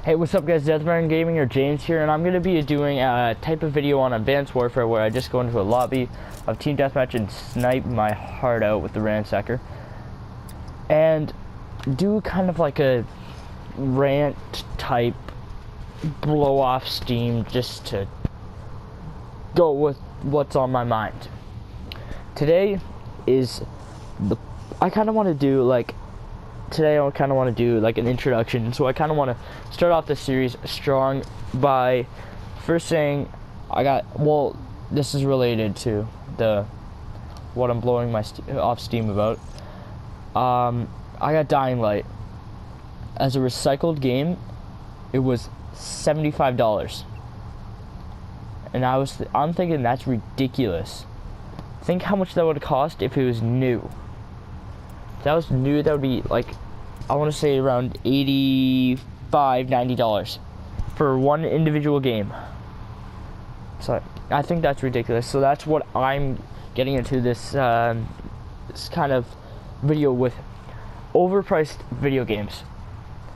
Hey, what's up guys, Deathman Gaming or James here, and I'm going to be doing a type of video on Advanced Warfare where I just go into a lobby of Team Deathmatch and snipe my heart out with the ransacker. And do kind of like a rant type blow off steam just to go with what's on my mind. Today is I kind of want to do like an introduction, so I kind of want to start off this series strong by first saying this is related to what I'm blowing my off steam about. I got Dying Light as a recycled game. It was $75, and I'm thinking that's ridiculous. Think how much that would cost if it was new. If that was new, that would be like, I want to say around $85–90 for one individual game. So I think that's ridiculous. So that's what I'm getting into this kind of video with overpriced video games.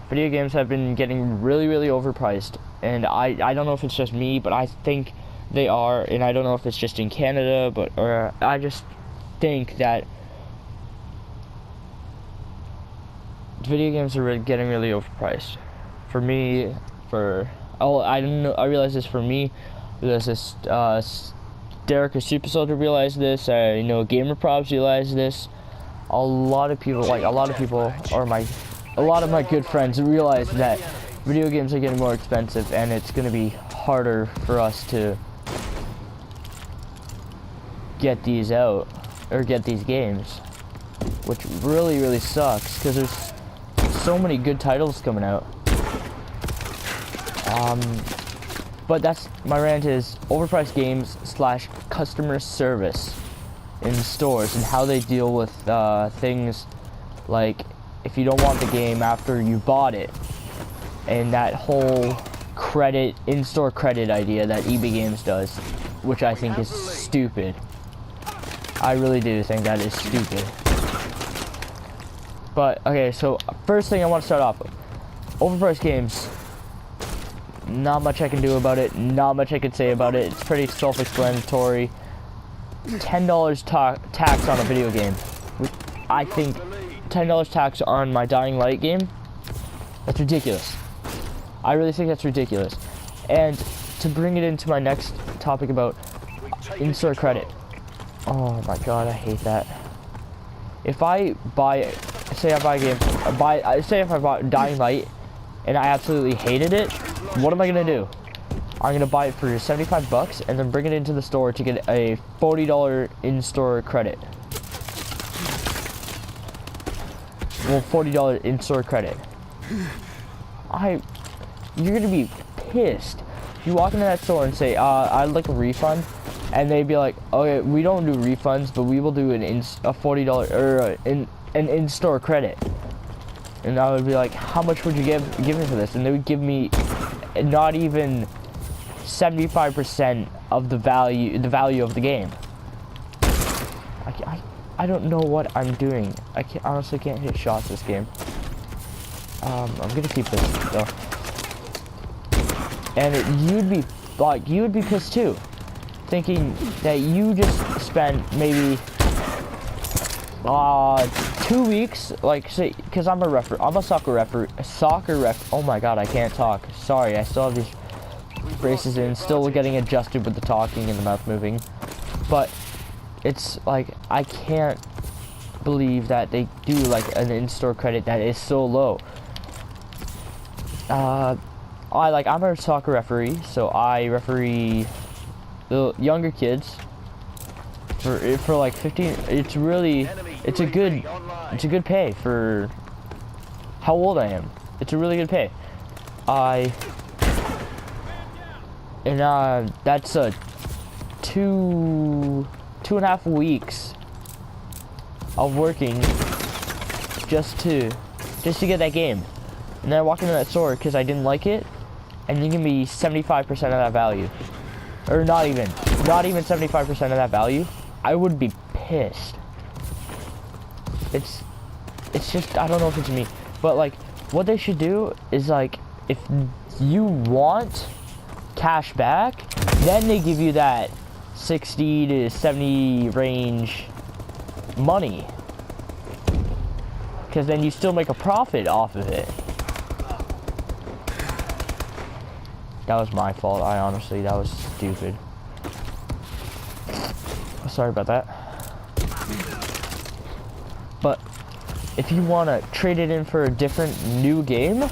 Video games have been getting really overpriced, and I don't know if it's just me, but I think they are, and I don't know if it's just in Canada, or I just think that video games are getting really overpriced. For me, I realize this for me. I realize this. Derek, a Super Soldier, realized this. Gamer Probs realized this. A lot of my good friends realize that video games are getting more expensive, and it's going to be harder for us to get these out or get these games, which really sucks because there's so many good titles coming out. But that's my rant, is overpriced games / customer service in stores and how they deal with things like if you don't want the game after you bought it, and that whole in-store credit idea that EB Games does, which I think is stupid. I really do think that is stupid. But okay, so first thing I want to start off with, overpriced games. Not much I can do about it, not much I can say about it. It's pretty self-explanatory. $10 tax on a video game. I think $10 tax on my Dying Light game, that's ridiculous. I really think that's ridiculous. And to bring it into my next topic about in-store credit. Oh my god, I hate that. If I buy Dying Light and I absolutely hated it, what am I gonna do? I'm gonna buy it for $75 and then bring it into the store to get a $40 in-store credit. Well, $40 in-store credit. You're gonna be pissed. You walk into that store and say, I'd like a refund, and they'd be like, okay, we don't do refunds, but we will do a $40 or an in-store credit. And I would be like, how much would you give me for this? And they would give me not even 75% of the value of the game. I don't know what I'm doing. I honestly can't hit shots this game. I'm gonna keep this though. And you would be pissed too, thinking that you just spent maybe 2 weeks, like, say, because I'm a soccer ref. Oh my god, I can't talk. Sorry, I still have these braces in, still getting adjusted with the talking and the mouth moving. But it's like, I can't believe that they do like an in-store credit that is so low. I'm a soccer referee, so I referee the younger kids for like 15. It's a good pay for how old I am. It's a really good pay. That's 2.5 weeks of working just to get that game. And then I walk into that store because I didn't like it, and you give me 75% of that value, or not even 75% of that value. I would be pissed. It's just, I don't know if it's me, but like what they should do is like if you want cash back, then they give you that 60 to 70 range money, because then you still make a profit off of it. That was my fault. That was stupid. Sorry about that. But if you want to trade it in for a different new game,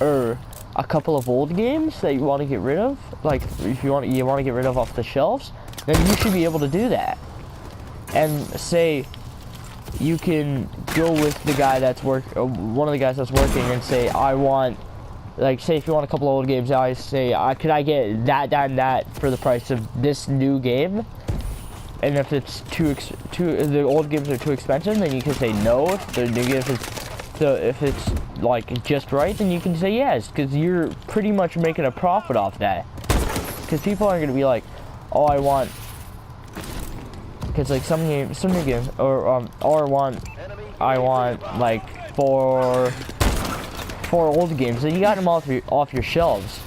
or a couple of old games that you want to get rid of, like if you want to get rid of off the shelves, then you should be able to do that. And say you can go with the guy that's one of the guys that's working, and say, I want, like, say if you want a couple of old games, I say, could I get that and that for the price of this new game? And if it's the old games are too expensive, then you can say no. If the new games if it's like just right, then you can say yes, because you're pretty much making a profit off that. Because people aren't gonna be like, oh, I want, because like some new games, or I want like four old games, and you got them off your shelves.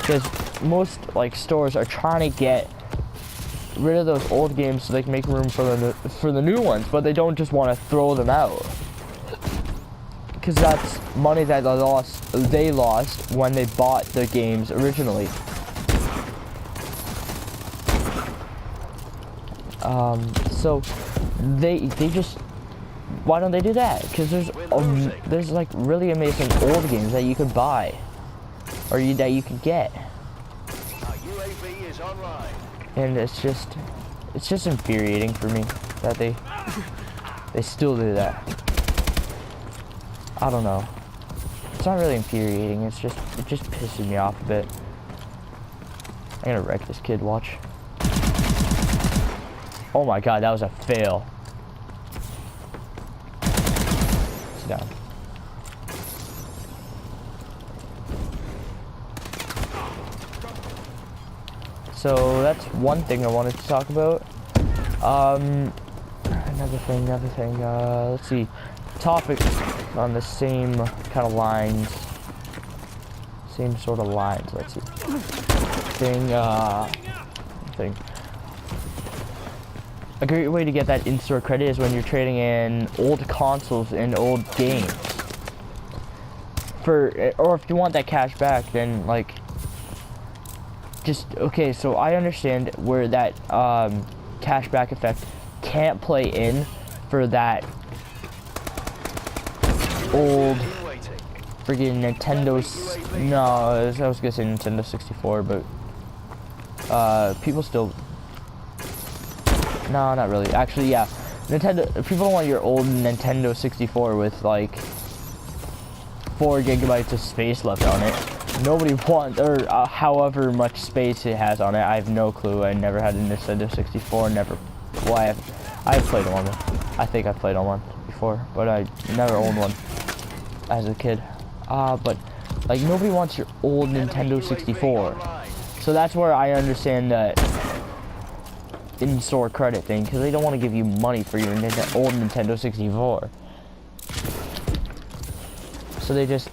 Because most like stores are trying to get rid of those old games so they can make room for the new ones, but they don't just want to throw them out, because that's money that they lost when they bought the games originally. So they just, why don't they do that? Because there's like really amazing old games that you could buy, or that you could get. And it's just infuriating for me that they still do that. I don't know. It's not really infuriating. It just pisses me off a bit. I'm gonna wreck this kid. Watch. Oh my god, that was a fail. Sit down. So that's one thing I wanted to talk about. Another thing, let's see. Topic on the same kind of lines. Same sort of lines, let's see. Thing. A great way to get that in-store credit is when you're trading in old consoles and old games. Or if you want that cash back, then like, okay, so I understand where that cashback effect can't play in for that old friggin' Nintendo's. No, I was gonna say Nintendo 64, but people still. No, not really. Actually, yeah, Nintendo. People don't want your old Nintendo 64 with like 4 gigabytes of space left on it. Nobody wants, or however much space it has on it. I have no clue. I never had a Nintendo 64. Never. Well, I've played on one. I think I've played on one before, but I never owned one as a kid. But like nobody wants your old Nintendo 64. So that's where I understand that in-store credit thing, because they don't want to give you money for your old Nintendo 64. So they just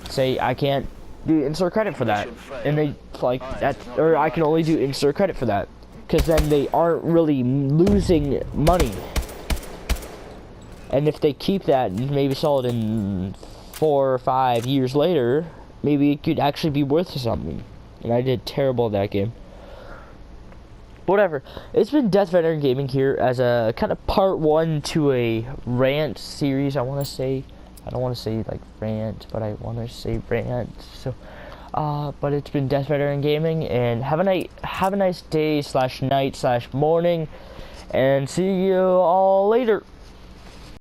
say, I can't do in-store credit for that, and they like that, or I can only do in-store credit for that, because then they aren't really losing money. And if they keep that and maybe sell it in 4 or 5 years later, maybe it could actually be worth something. And I did terrible at that game. Whatever. It's been Death Veteran Gaming here as a kind of part 1 to a rant series. I want to say, I don't want to say like rant, but I want to say rant. So, but it's been Death Veteran Gaming, and have a nice day /night/morning, and see you all later.